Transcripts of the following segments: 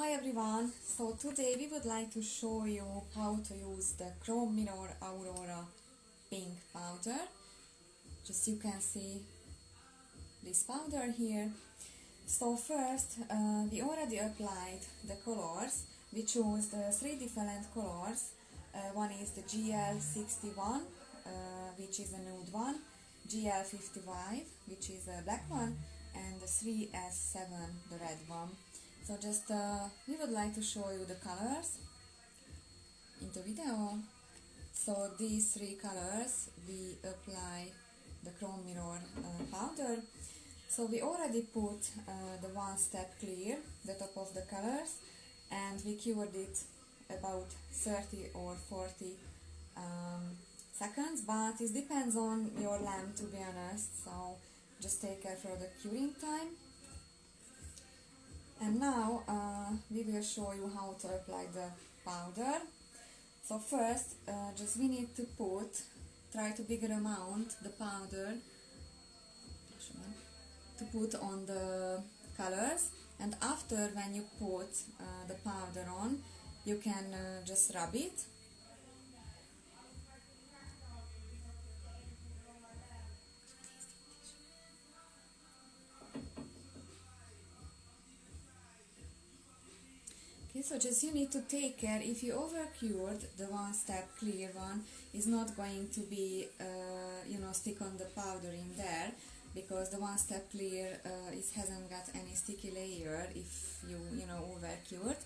Hi everyone, so today we would like to show you how to use the ChroMirror Aurora Pink Powder. Just you can see this powder here. So first we already applied the colors. We chose the three different colors. One is the GL61 which is a nude one, GL55 which is a black one, and the 3S7 the red one. So just we would like to show you the colors in the video. So these three colors we apply the ChroMirror powder. So we already put the one step clear, the top of the colors, and we cured it about 30 or 40 seconds, but it depends on your lamp, to be honest, so just take care for the curing time. And now we will show you how to apply the powder. So first just we need to try to bigger amount the powder to put on the colors, and after when you put the powder on, you can just rub it. Okay, so just you need to take care. If you over cured, the one step clear one is not going to be stick on the powder in there, because the one step clear it hasn't got any sticky layer if you over cured.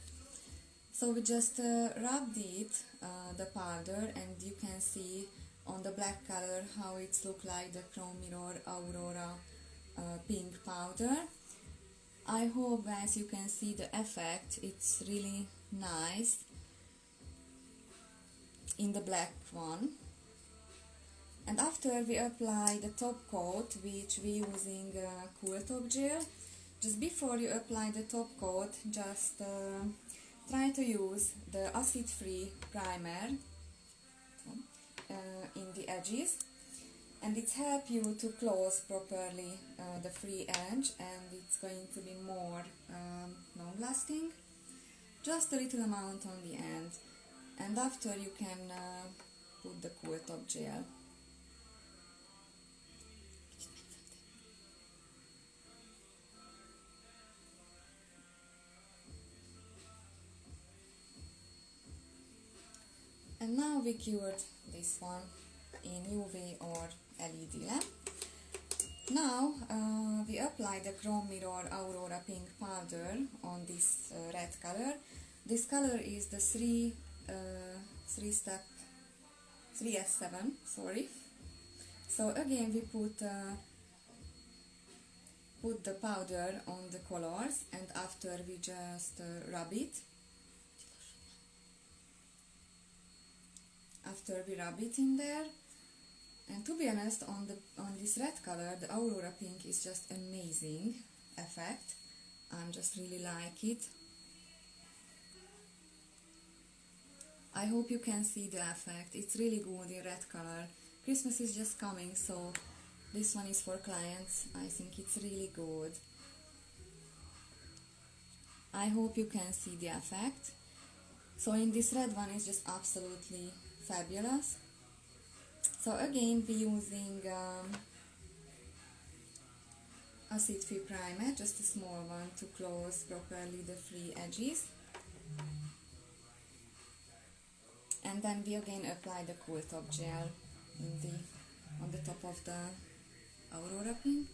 So we just rubbed it the powder, and you can see on the black color how it's look like the ChroMirror Aurora Pink Powder. I hope guys you can see the effect. It's really nice in the black one. And after we apply the top coat, which we using cool top gel, just before you apply the top coat, just try to use the acid-free primer in the edges, and it helps you to close properly the free edge, and it's going to be more long-lasting. Just a little amount on the end, and after you can put the cool top gel. And now we cured this one in UV or LED lamp. Now we apply the ChroMirror Aurora Pink Powder on this red color. This color is the 3S7, sorry. So again we put the powder on the colors, and after we just rub it. After we rub it in there, and to be honest, on this red color, the Aurora Pink is just amazing effect. I'm just really like it. I hope you can see the effect. It's really good in red color. Christmas is just coming, so this one is for clients. I think it's really good. I hope you can see the effect. So in this red one is just absolutely fabulous. So again we using acid-free primer, just a small one to close properly the free edges, and then we again apply the cool top gel on the top of the Aurora Pink.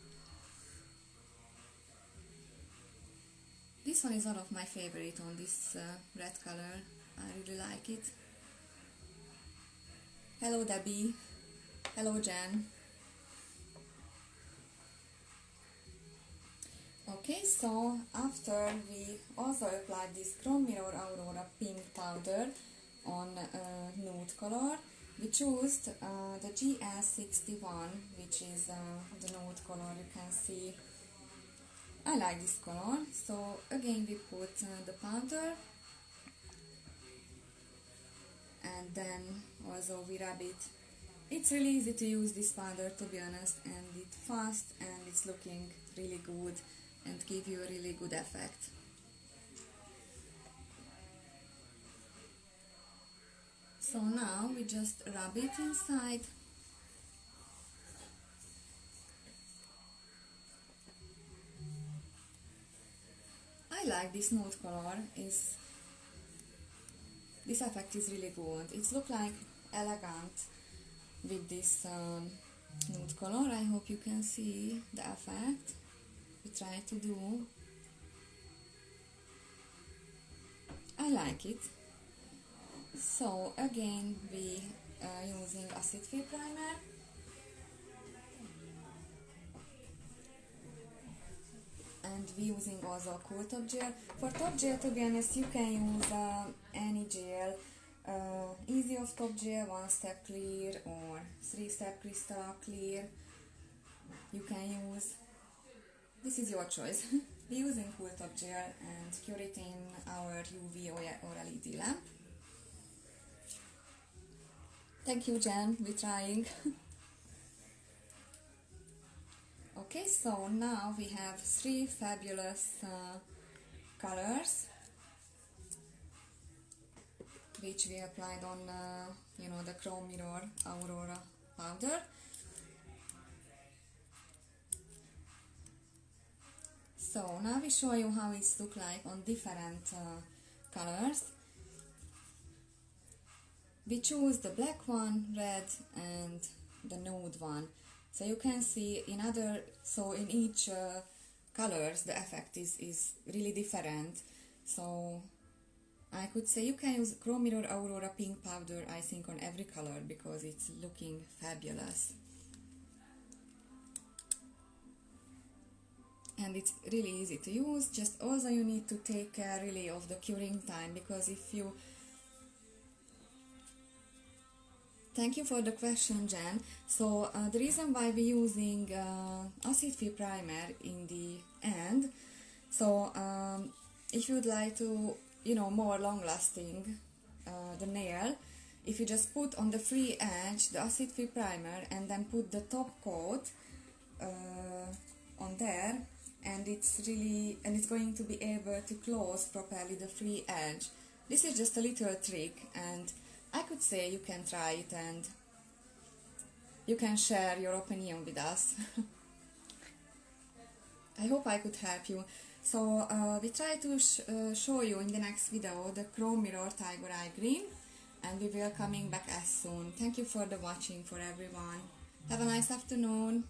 This one is one of my favorite on this red color. I really like it. Hello Debbie, hello Jen. Okay, so after we also applied this ChroMirror Aurora Pink Powder on nude color, we chose the GL61, which is the nude color. You can see I like this color. So again we put the powder, and then also we rub it. It's really easy to use this powder, to be honest, and it's fast and it's looking really good and give you a really good effect. So now we just rub it inside. I like this nude color. This effect is really good. It looks like elegant with this nude color. I hope you can see the effect we try to do. I like it. So again we are using acid-free primer. And we using also cool top gel. For top gel, to be honest, you can use any gel. Easy off top gel, 1-step clear or 3-step Crystalac clear. You can use. This is your choice. We're using cool top gel and cure it in our UV or LED lamp. Thank you, Jen. We're trying. Okay, so now we have 3 fabulous colors which we applied on the ChroMirror Aurora Powder. So now we show you how it looks like on different colors. We choose the black one, red, and the nude one. So you can see in each colors the effect is really different. So I could say you can use ChroMirror Aurora Pink Powder, I think, on every color because it's looking fabulous. And it's really easy to use. Just also you need to take care really of the curing time, because if you Thank you for the question, Jen. So the reason why we're using acid-free primer in the end, so if you'd like to, more long-lasting the nail, if you just put on the free edge the acid-free primer and then put the top coat on there, and it's going to be able to close properly the free edge. This is just a little trick, and I could say you can try it and you can share your opinion with us. I hope I could help you. So we try to show you in the next video the ChroMirror Tiger Eye Green, and we will coming back as soon. Thank you for the watching for everyone. Have a nice afternoon.